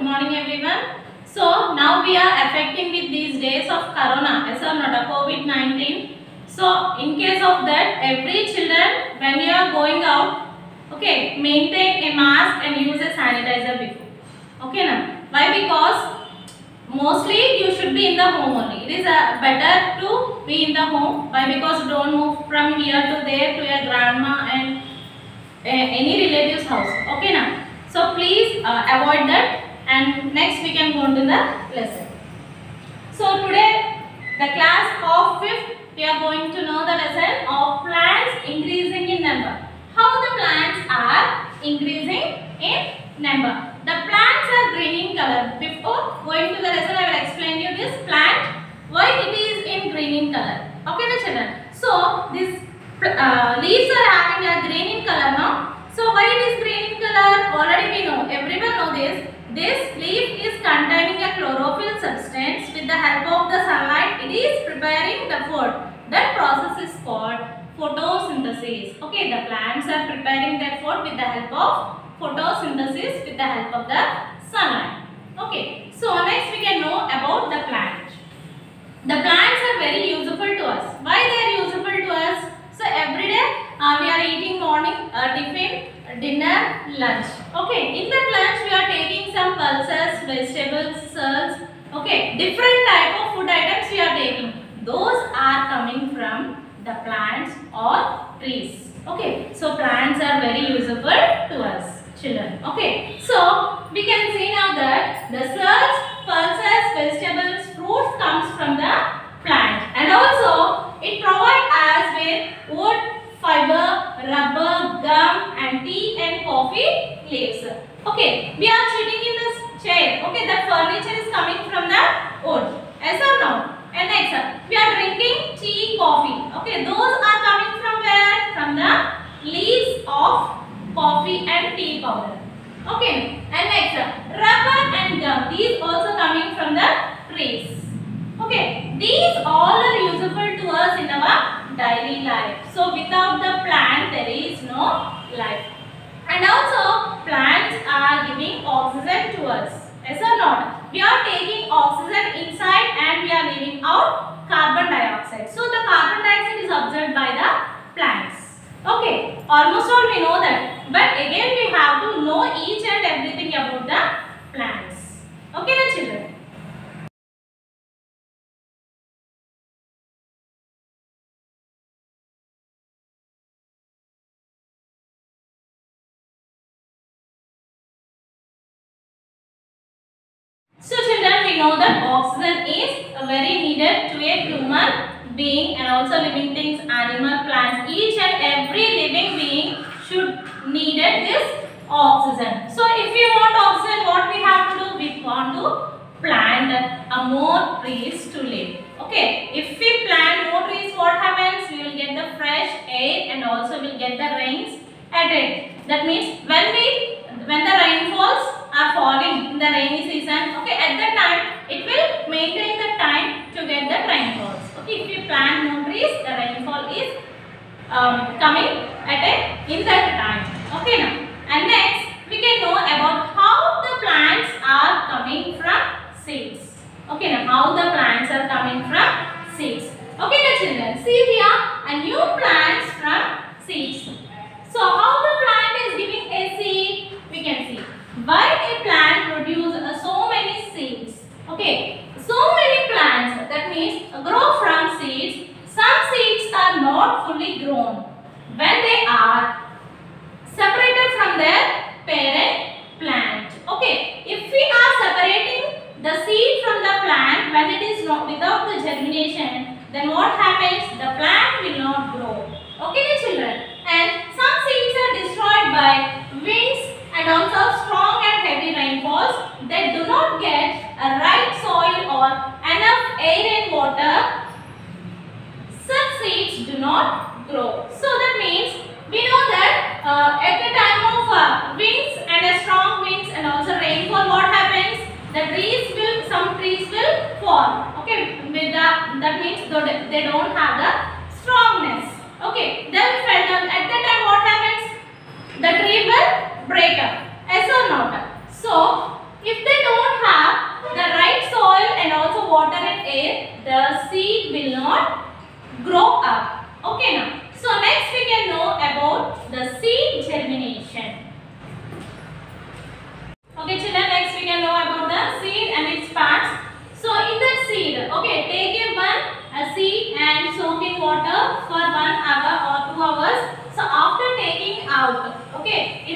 good morning everyone. So now we are affecting with these days of corona, as or not, COVID-19. So in case of that, every children when you are going out, okay, maintain a mask and use a sanitizer before. Okay now. Why? Because mostly you should be in the home only. It is better to be in the home. Why? Because don't move from here to there to your grandma and any relative's house. Okay now. So please avoid that, and next we can go to the lesson. So today the class of 5th we are going to know the lesson of plants increasing in number. How the plants are increasing in number. The plants are green in color. Before going to the lesson, I will explain you this plant why it is in green in color. Okay, my children. So this leaves are having a green in color now. So why it is green in color? Already we know. Everyone know this. This leaf is containing a chlorophyll substance. With the help of the sunlight, it is preparing the food. That process is called photosynthesis. Okay, the plants are preparing their food with the help of photosynthesis with the help of the sunlight. Okay, so next we can know about the plant. The plants are very useful to us. Why they are useful to us? So every day we are eating morning tiffin, dinner, lunch. Okay, in that lunch we are taking some pulses, vegetables, cells. Okay, different type of food items we are taking. Those are coming from the plants or trees. Okay, so plants are very useful to us, children. Okay, so we can see now that the cells, pulses, vegetables, fruits comes from the plant, and also it provides us with wood, fiber, rubber, gum, and tea and coffee leaves. Okay, we are sitting in this chair. Okay, the furniture is coming from the wood. Yes or no? And next, we are drinking tea, coffee. Okay, those are coming from where? From the leaves of coffee and tea powder. Okay, and next, rubber and gum. These also coming from the trees. Okay, these all are useful to us in our daily life. So without the plant, there is no life. And also, plants are giving oxygen to us. Yes or not? We are taking oxygen inside and we are leaving out carbon dioxide. So the carbon dioxide is absorbed by the plants. Okay, almost all we know that. But again we have to know each and everything about the plants. Okay, now children. So children, we know that oxygen is very needed to a human being and also living things, animal, plants. Each and every living being should needed this oxygen. So if we want oxygen, what we have to do? We want to plant more trees to live. Okay, if we plant more trees, what happens? We will get the fresh air and also will get the rains at it. That means when the rainfalls are falling in the rainy season, okay, at that time it will maintain the time to get the rainfalls. Okay, if we plant more trees, the rainfall is coming in that time. Okay now, and next we can know about how the plants are coming from seeds. Okay now, how the plants are coming from seeds. Okay now children, see here a new plants from seeds. So how the plant is giving a seed, we can see. Why a plant produces so many seeds? Okay, so many plants, that means grow from seeds. Some seeds are not fully grown when they are separated from their parent plant. Okay, if we are separating the seed from the plant when it is not without the germination, then what happens? The plant will not grow. Okay, children. And some seeds are destroyed by winds and also strong and heavy rainfalls that do not get a right soil or enough air and water. Such seeds do not grow. So that means we know that at the time of winds and a strong winds and also rainfall, what happens? Some trees will fall. Okay, that means they don't have the strongness. Okay, then at that time what happens? The tree will break up. Yes or not? So if they don't the seed germination. Okay children, next we can know about the seed and its parts. So in that seed, okay, take a seed and soak in water for 1 hour or 2 hours. So after taking out, okay,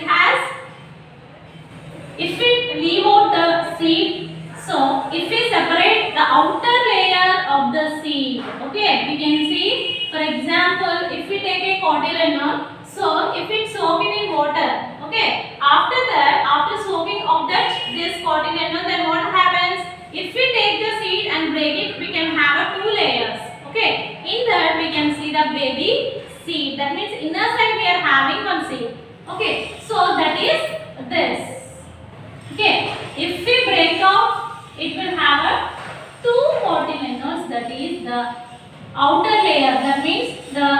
if we leave out the seed, so if we separate the outer layer of the seed, okay, we can see, for example, if we take a cotyledon, so if it soak it in water, okay, after that, after soaking of this cotyledon, then what happens? If we take the seed and break it, we can have 2 layers, okay. In that we can see the baby seed. That means inner side we are having 1 seed, okay. So that is this. Okay, if we break off, it will have 2 cotyledons, that is the outer layer. That means the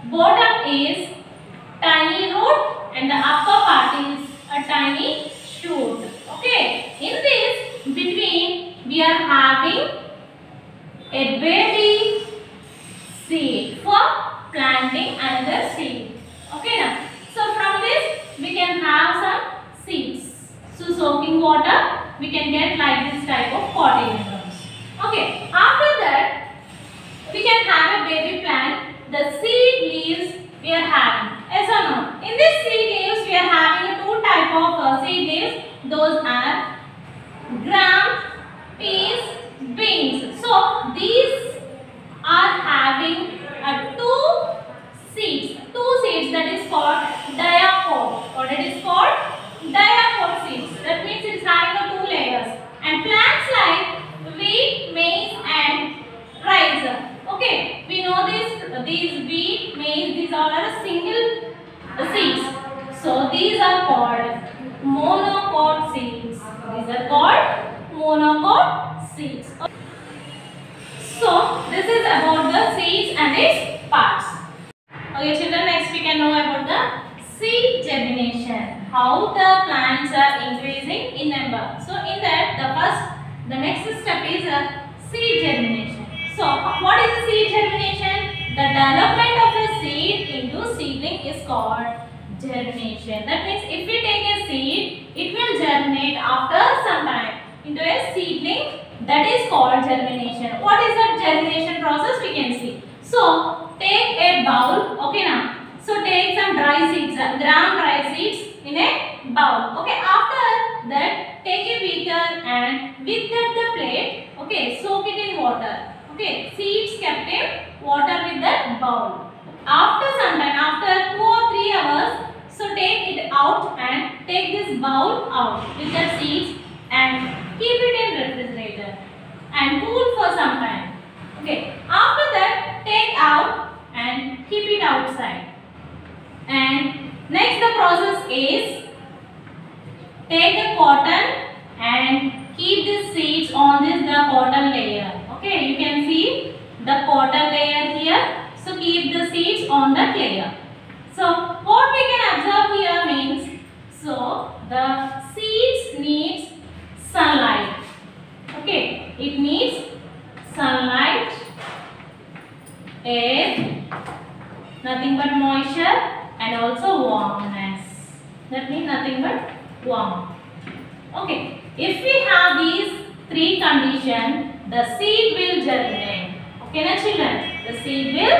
bottom is tiny root and the upper part is a tiny shoot. Okay, in this between we are having a baby seed for planting another seed. Okay, now so from this we can have some seeds. So soaking water, we can get like this type of cotyledons. Okay, after that we can have a baby plant. The seed leaves we are having. Yes or no? In this seed leaves we are having 2 type of seed leaves. Those are gram, peas, beans. So these are having 2 seeds. 2 seeds, that is called diapod, or it is called diapod seeds. That means it is having 2 layers. And plants like wheat, maize and rice. Okay, we know these wheat, maize, these all are single seeds. So these are called monocot seeds. These are called monocot seeds. So this is about the seeds and its parts. Okay children, next we can know about the seed germination. How the plants are increasing in number. So in that the next step is seed germination. So what is the seed germination? The development of a seed into seedling is called germination. That means if we take a seed, it will germinate after some time into a seedling. That is called germination. What is that germination process? We can see. So take a bowl. Okay now. So take some dry seeds, gram dry seeds in a bowl. Okay. After that, take a beaker and with the plate, okay, soak it in water. Okay, seeds kept in water with the bowl. After some time, after 2 or 3 hours, so take it out and take this bowl out with the seeds and keep it in refrigerator and cool for some time. Okay, after that take out and keep it outside. And next the process is take the cotton and keep the seeds on the cotton layer. Okay, you can see the cotton layer here. So keep the seeds on that layer. So what we can observe here means, so the seeds needs sunlight. Okay, it needs sunlight, air, nothing but moisture, and also warmness. That means nothing but warm. Okay, if we have these 3 conditions, the seed will germinate. Okay, na children? The seed will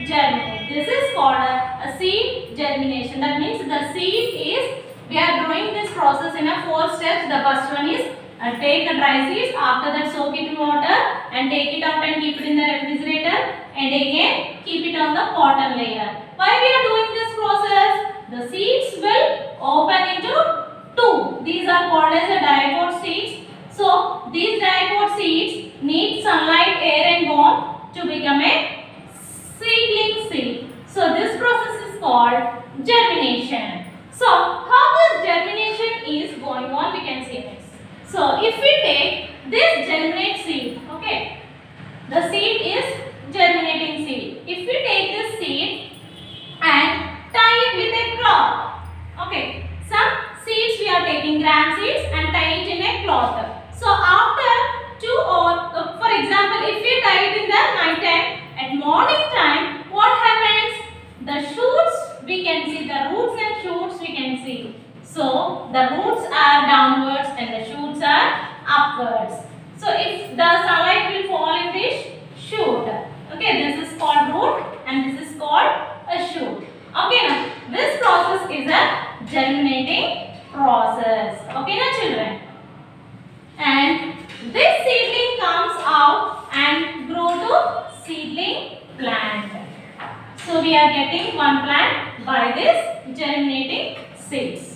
germinate. This is called a seed germination. That means the seed is, we are doing this process in a 4 steps. The first one is take the dry seeds, after that soak it in water and take it out and keep it in the refrigerator, and again keep it on the cotton layer. Why we are doing this process? The seeds will open into 2. These are called as a diploid seeds. So these diploid seeds need sunlight, air and warmth to become a seedling seed. So this process is called germination. So how this germination is going on, we can see next. So if we take this germinate seed, okay, the seed is germinating seed. If we take this seed and tie it with a cloth, okay, some seeds we are taking gram seeds and tie it in a cloth. So after 2 or for example, if we tie it in the night time, at morning time, what happens? The shoots, we can see the roots So the roots are downwards and the shoots are upwards. So if the sunlight will fall in this shoot, okay, this is called root and this is called a shoot. Okay, now this process is a germinating process. Okay, now children, and this seedling comes out and grow to seedling plant. So we are getting one plant by this germinating seeds.